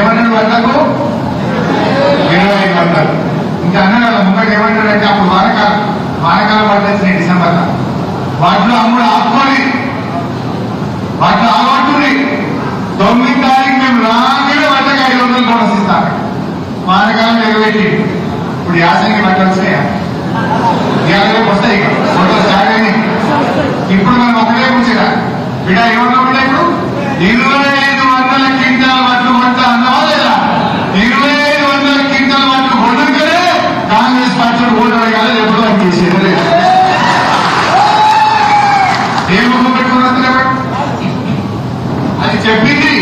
ఏమన్నాడు వాళ్ళకు 2500. ఇంకా అన్నాడు ముంగడు ఏమంటాడంటే అప్పుడు వానకాలం పడ్డది డిసెంబర్. వాటిలో అమ్ముడు ఆపుకొని వాటిలో ఆగొట్టుని 9వ తారీఖు మేము రాగానే వాటికి 500 బోనస్ ఇస్తాను. వానకాలం ఎగబెట్టి ఇప్పుడు యాసంగి బట్టలు వచ్చినాయా? ఇవాళ వస్తాయి ఫోటో స్టార్ట్ అయినాయి. ఇప్పుడు మనం ఒకటే కూర్చున్నా బిడ్డ ఏమన్నా బిడ్డ ఇప్పుడు 2500 క్వింటాల వడ్లు కొంటా అన్నావా లేదా? 2500 క్వింటాల వడ్లు కొనుక్కనే కాంగ్రెస్ పార్టీ ఓటు అడగాలి. ఎప్పుడు అని చేసేది ఏ ముఖం పెట్టుకున్నా అది చెప్పింది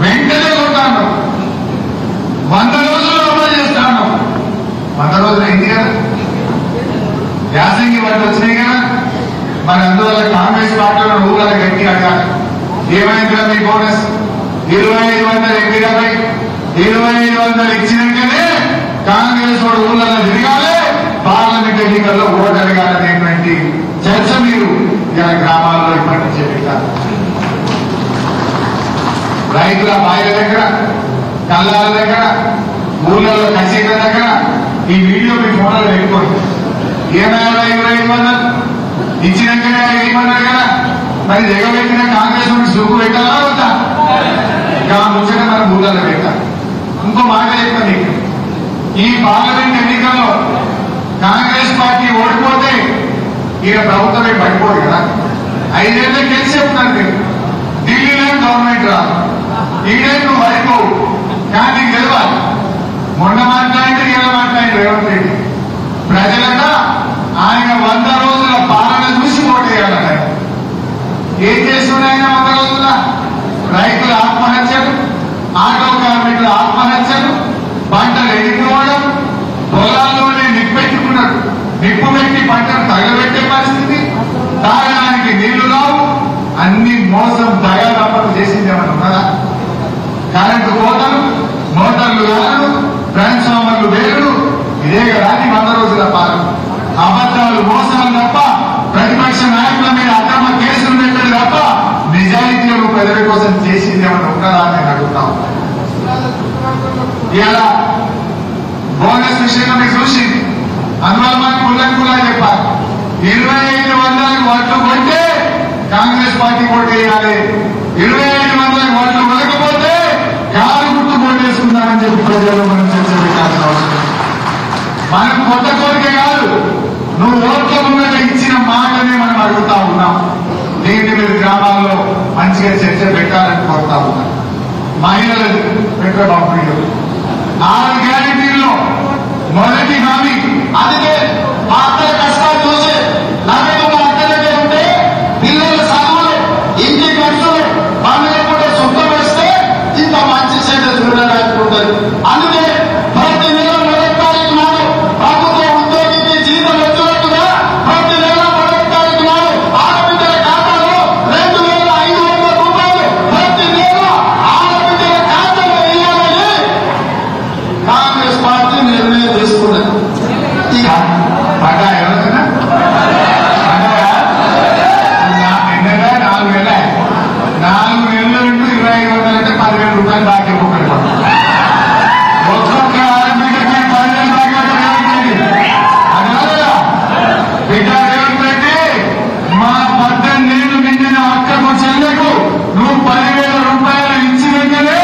వెంటనే కొట్టాను. 100 రోజులు అమలు చేస్తాను. 100 రోజులు అయింది కదా, యాసంగి వాళ్ళు వచ్చినాయి కదా. మరి అందువల్ల కాంగ్రెస్ పార్టీలో ఊళ్ళ గట్టి అడగాలి. ఏమైందిరా మీ బోనస్? 2500 ఎంపీలపై 2500 ఇచ్చినాకనే కాంగ్రెస్ వాడు ఊళ్ళలో తిరగాలి, పార్లమెంట్ ఎన్నికల్లో ఓటు అడగాలనేటువంటి చర్చ మీరు ఇలా గ్రామాల్లో ఇప్పటి నుంచే పెట్టారు. రైతుల బాయిల దగ్గర, కల్లాల దగ్గర, ఊళ్ళలో కచేల దగ్గర ఈ వీడియో మీ ఫోన్లో పెట్టుకోండి. ఏమైనా 2500 ఇచ్చినాకనే ఏమన్నారు కదా, మరి ఎగబెట్టిన కాంగ్రెస్ నుండి సుగ్గు పెట్టాలా వద్దా? ఇంకా ముచ్చట మనం ఊళ్ళలో పెట్టాలి. ఇంకో మాట చెప్తాను నీకు, ఈ పార్లమెంట్ ఎన్నికల్లో కాంగ్రెస్ పార్టీ ఓడిపోతే ఈయన ప్రభుత్వమే పడిపోదు కదా. 5 ఏళ్ళ గెలిచి చెప్తాను మీరు, ఢిల్లీలో గవర్నమెంట్ రాదు, ఈడే నువ్వు పడిపోవు. కానీ గెలవాలి. మొన్న మాట్లాడి ఇలా మాట్లాడి రేవంత్ రెడ్డి ప్రజలట ఆయన 100 రోజుల పాలన చూసి ఓటు వేయాలట. ఏం చేస్తున్నాయన 100 రోజుల? రైతుల ఆత్మహత్యలు, ఆటో కార్మికుల ఆత్మహత్యలు, పంటలు ఎండిపోవడం, పొలాల్లోనే నిప్పెట్టుకున్నాడు, నిప్పు పెట్టి పంటను తగలబెట్టే పరిస్థితి, తాగడానికి నీళ్లు రావు, అన్ని మోసం దయాదాపలు చేసింది ఏమన్నా ఉన్నదా? కరెంటు కోతలు, మోటార్లు వేలు, ట్రాన్స్ఫార్మర్లు వేలు, ఇదే కదా 100 రోజుల పాలన. అబద్దాలు, మోసాలు తప్ప, ప్రతిపక్ష నాయకుల మీద అక్రమ కేసులు పెట్టాడు తప్ప నిజాయితీలు ప్రజల కోసం చేసింది ఏమన్నా ఉన్నదా అని నేను అడుగుతాం. ఇలా బోనస్ విషయంలో మీరు చూసి అందువల్ల మనకు కులా చెప్పాలి. 2500 ఓట్లు కొంటే కాంగ్రెస్ పార్టీ ఓటు వేయాలి, 2500 ఓట్లు కొనకపోతే కారు గుర్తు ఓటేసుకుందామని చెప్పి ప్రజల్లో మనం చర్చ పెట్టాల్సిన అవసరం. మనకు కొత్త కోరిక కాదు, నువ్వు ఓట్ల ముందట ఇచ్చిన మాటనే మనం అడుగుతా ఉన్నాం. దీన్ని మీరు గ్రామాల్లో మంచిగా చర్చ పెట్టాలని కోరుతా ఉన్నాం. మహిళలు పెట్రోల్ పంపిణీలు 6 గ్యారెంటీల్లో మొదటి హామీ. అందుకే మా అక్కల కష్టాలు చూసి నగదు అక్కడే ఉంటే పిల్లల చదువులు, ఇంటి ఖర్చులు మనం కూడా సొంతం వేస్తే ఇంత మంచి చెడ్డ చూడడానికి. అందుకే ప్రతి నెల 1వ తారీఖు నాడు ప్రభుత్వ ఉద్యోగికి జీతం వచ్చినట్టుగా ప్రతి నెల 1వ తారీఖు నాడు ఆడబిడ్డల ఖాతాలో 2500 రూపాయలు ప్రతి నెల ఆడబిడ్డల ఖాతాలో వేయాలని కాంగ్రెస్ పార్టీ నిర్ణయం తీసుకున్నది. ఇక పడ్డా ఎవరైనా నిన్నగా 4 నెలలు 2500 అంటే 10,000 రూపాయలు బాకీ ఒక్కొక్కటి. ఒక్కొక్క ఆడబిడ్డకి 10,000 బాకీ అదే బిడ్డ రేవంత్ రెడ్డి, మా 18 ఏళ్ళు నిండిన అక్కకు చెల్లెకు నువ్వు 10,000 రూపాయలు ఇచ్చినట్లే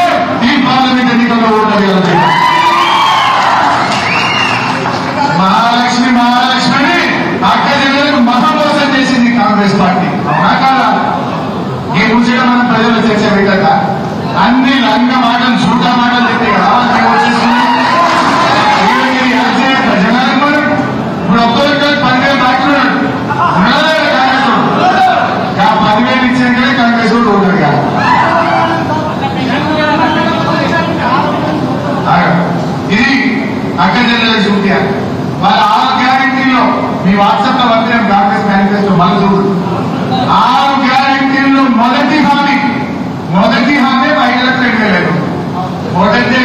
ఈ పార్లమెంట్ ఎన్నికల్లో ఓటేయాలి. మహాలక్ష్మి అక్క చెల్లెలకు మహామోసం చేసింది కాంగ్రెస్ పార్టీ. అవునా కాదా? ఈ ముచ్చట మనం ప్రజలు చర్చ పెట్టక అన్ని లంగ మాటలు, సూట మాటలు చెప్తే కదా జనాలకు మనం ఇప్పుడు ఒక్కరికి 10,000 బాకీన్నాడు ఉన్నాడా కాంగ్రెస్ వాడు. 10,000 ఇచ్చాకనే కాంగ్రెస్ వాడు ఓటాడు కాదు. ఇది అక్క చెల్లెలకు చూపించాలి. వాళ్ళ 6 గ్యారెంటీల్లో మీ వాట్సాప్ లో పంపిన కాంగ్రెస్ మేనిఫెస్టో మళ్ళీ చూడు. 6 గ్యారెంటీల్లో మొదటి హామీ మహిళలకు 2,000. మొదటి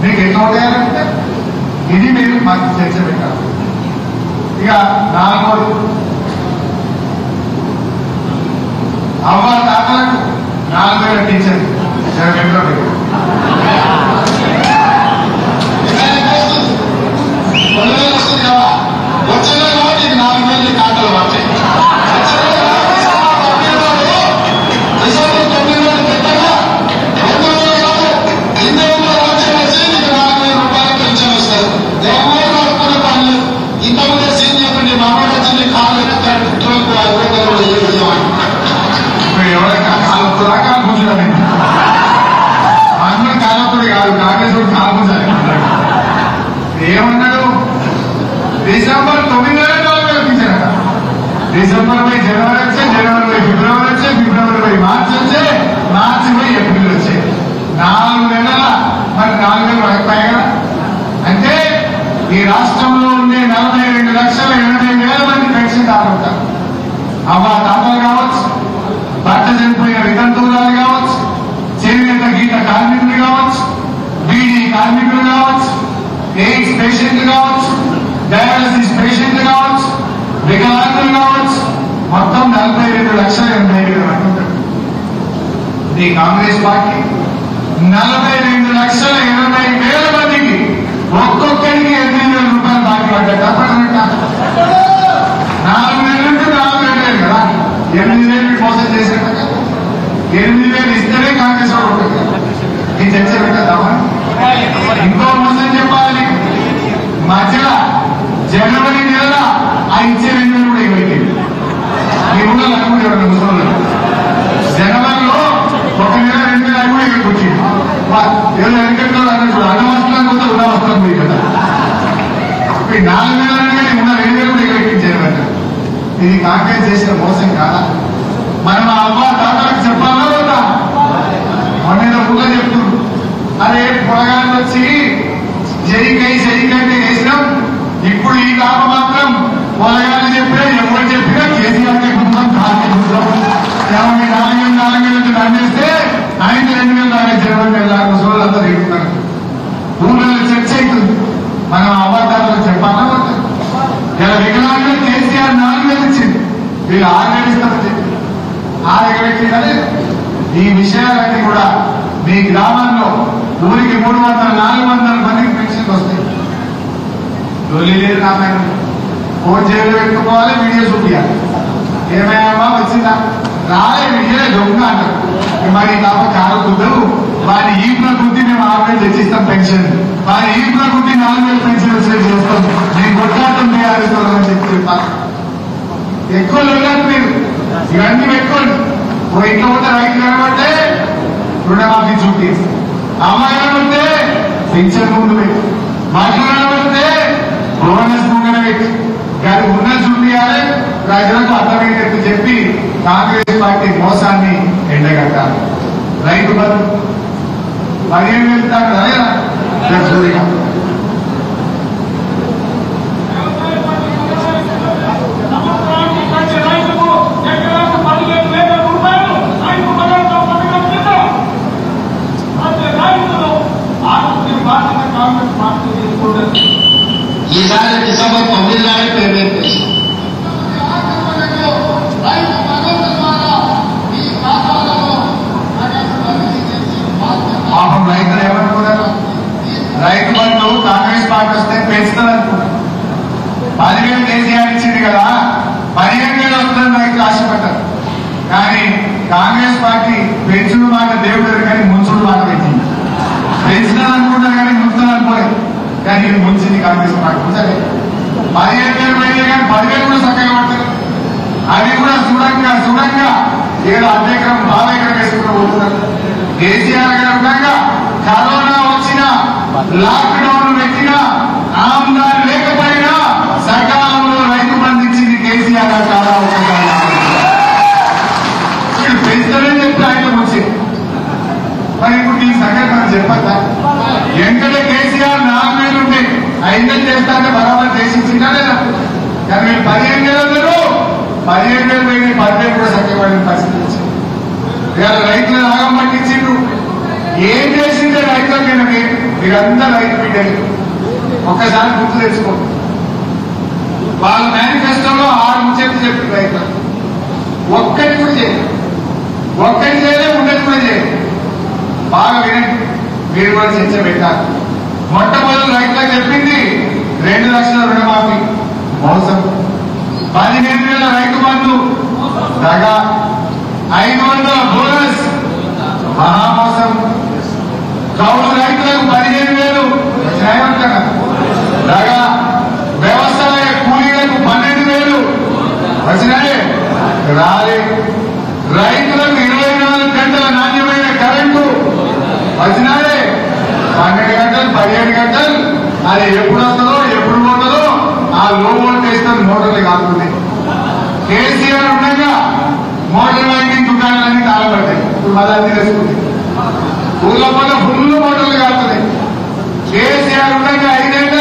మీకు ఎట్లా ఉంటాయంటే ఇది మీరు మాకు చర్చ పెట్టాలి. ఇక 4వది అవ్వ తాతలకు 4000 టీచర్ వచ్చిందా కాబట్టి ఇది 4000 ఖాతాలు వచ్చాయి. ఏమన్నాడు? డిసెంబర్ 9 కల్పించారట. డిసెంబర్ పై జనవరి వచ్చే, జనవరి పై ఫిబ్రవరి వచ్చే, ఫిబ్రవరి పై మార్చి వచ్చే, మార్చి పై ఏప్రిల్ వచ్చే 4 నెలల మరి 4,000 పైగా. అంటే ఈ రాష్ట్రంలో ఉండే 42,80,000 మంది పెన్షన్ దారుంటారు. అవ్వ తాతలు కావచ్చు, భర్త చనిపోయిన వితంతువురాలు కావచ్చు, చేనేత గీత కార్మికులు కావచ్చు, బీడీ కార్మికులు కావచ్చు, ఎయిడ్స్ పేషెంట్లు కావచ్చు, డయాలసిస్ పేషెంట్లు కావచ్చు, వికలాంగులు కావచ్చు, మొత్తం 42,80,000 అంటుంటారు. ఈ కాంగ్రెస్ పార్టీ 42,80,000 మందికి ఒక్కొక్కరికి 8,000 రూపాయలు బాకీ పడ్డారు. తప్పకుండా 4 నెలల నుండి 4,000 కదా, 8,000 మోసం చేసేట 8,000 ఇస్తేనే కాంగ్రెస్ వాడు ఉంటుంది. ఈ చర్చ పెట్టద్దామా? ఇంకో మోసం చెప్పాలి. మధ్యలో జనవరి నెల ఆ ఇచ్చే 2,000 కూడా ఇవ్వండి. ఈ ఊళ్ళో అనుకుంటే ఎవరైనా ముసలి జనవరిలో 1 నెల 2,000 కూడా ఇవ్వకొచ్చి ఎవరు వెనకట్లో అన్నట్టు అన్నవస్త్రం కూడా ఉన్నవస్త్రం పోయి కదా. 4 నెలలనే ఉన్న 2,000 కూడా ఇవ్వకించారు. ఇది కాంగ్రెస్ చేసిన మోసం కాదా? మనం ఆ అవ్వ తాతలకు చెప్పాలా వద్దా? మొన్న ఊళ్ళో చెప్తున్నారు, అరే పొరగాళ్ళు వచ్చి జైకంటే వేసినాం, ఇప్పుడు ఈ లాభ మాత్రం పొరగాళ్ళు చెప్పే ఎవరు చెప్పినా కేసీఆర్కే బృందం కాకి బృందం 4,000 నమ్మేస్తే ఆయన 2,000 ముసలు తింటున్నారు. ఊళ్ళో చర్చ అవుతుంది. మనం అబద్ధాలు చెప్పాలా వద్దా? ఇలా వికలాంగులు కేసీఆర్ 4,000 ఇచ్చింది, వీళ్ళు 6,000 ఇస్తామని చెప్పి 6,000 కానీ ఈ విషయాలన్నీ కూడా మీ గ్రామాల్లో ఊరికి 300-400 మందికి పెన్షన్లు వస్తాయి. డోలీ లేదు నాన్న, ఫోన్ జైలు పెట్టుకోవాలి, వీడియో చూపించాలి. ఏమయ్యామా వచ్చిందా? రాలే వీడియో దొంగ అంటారు. మరి తప్ప కారు కుదరు. వారి ఈపుల గుర్తి మేము 6,000 తెచ్చిస్తాం పెన్షన్, వారి ఈపుల గుర్తి 4,000 పెన్షన్ వచ్చేది చేస్తాం, నేను కొట్లాడటం తయారుకోవాలని చెప్పి చెప్తాను. ఎక్కువ లేదు మీరు, ఇవన్నీ పెట్టుకోండి. ఓ ఇంట్లో ఉంటే రైతు కనబడితే రుణమాఫీ చూపి, అమ్మాయి కనబడితే పింఛన్ ముందు పెట్టి, మహిళ కనబడితే బోనస్ ముంగన పెట్టి, కానీ ఉన్న చూపియాలి, ప్రజలకు అర్థమయ్యేటట్టు చెప్పి కాంగ్రెస్ పార్టీ మోసాన్ని ఎండగట్టాలి. రైతు బంధు 15,000 వెళ్తాడు కదా. ఈసారి డిసెంబర్ 9 నాడే పేమెంట్ చేశారు. పాపం రైతులు ఏమనుకున్నారు? రైతు బంధు కాంగ్రెస్ పార్టీ వస్తే పెంచుతుంది అనుకున్నారు. 10,000 కేసీఆర్ ఇచ్చింది కదా, 15,000 వస్తుందని రైతులు ఆశపడ్డారు. కానీ కాంగ్రెస్ పార్టీ పెంచుడు మాట దేవుడు కానీ ముంచుడు మాట పెట్టింది. పెంచుతుంది అనుకుంటారు కానీ ముంచుతుంది అనుకోలేదు. కానీ ఇది ముంచింది కాంగ్రెస్ పార్టీ. ఉంచలే 15,000 పోయింది కానీ 10,000 కూడా చక్కగా పడతారు. అవి కూడా చూడంగా ఏదో అధ్యక్షం బావేకరం వేసుకుంటూ పోతున్నారు. కేసీఆర్ గారు ఉండగా కరోనా వచ్చిన, లాక్డౌన్ పెట్టినా, ఆమ్దాని లేకపోయినా సకాలంలో రైతు బంధించింది కేసీఆర్ గారు చాలా ఉపయోగాలు. ఇప్పుడు పెంచుతారని చెప్తే ఆయన వచ్చింది. మరి ఇప్పుడు ఈ సంగతి మనం చెప్పద్దా? వెంటనే కేసీఆర్ 4,000 ఉంటే 5,000 చేస్తారంటే బరాబర్ చేసిందా లేదా? కానీ మీరు 15,000 15,000 పోయి 10,000 కూడా సత్యపడిన పరిస్థితి వచ్చింది. ఇవాళ రైతుల రాగం పట్టించిండ్రు. ఏం చేసిందే రైతులకైనా మీరంతా రైతు బిడ్డలు. ఒక్కసారి గుర్తు తెచ్చుకోండి. వాళ్ళ మేనిఫెస్టోలో 6 ముచ్చట్లు చెప్పిన రైతులు ఒక్కటి కూడా చేయలేదు. ఉండేది కూడా బాగా వినండి, మీరు కూడా చర్చ పెట్టాలి. మొట్టమొదటి రైతులకు చెప్పింది 2 లక్షల రుణమాఫీ మోసం, 15,000 రైతు బంధు దగా, 500 బోనస్ మహామోసం, కౌలు రైతులకు 15,000 న్యాయవంతంగా దగా, వ్యవసాయ కూలీలకు 12,000 వచ్చినాయే రాలే, రైతులకు 24 గంటల నాణ్యమైన కరెంటు వచ్చినాయే 12 గంటలు 17 గంటలు. అది ఎప్పుడు వస్తుందో ఎప్పుడు పోతుందో ఆ లో వోల్టేజ్ తో మోటార్లు కాకుండా కేసీఆర్ ఉండగా మోటార్ వైండింగ్ దుకాణాలన్నీ తాళపడతాయి. ఇప్పుడు మళ్ళీ తెలుసుకుంది ఊళ్ళో ఫుల్ మోటార్లు కాలుతున్నాయి. కేసీఆర్ ఉండగా 5 ఏళ్ళు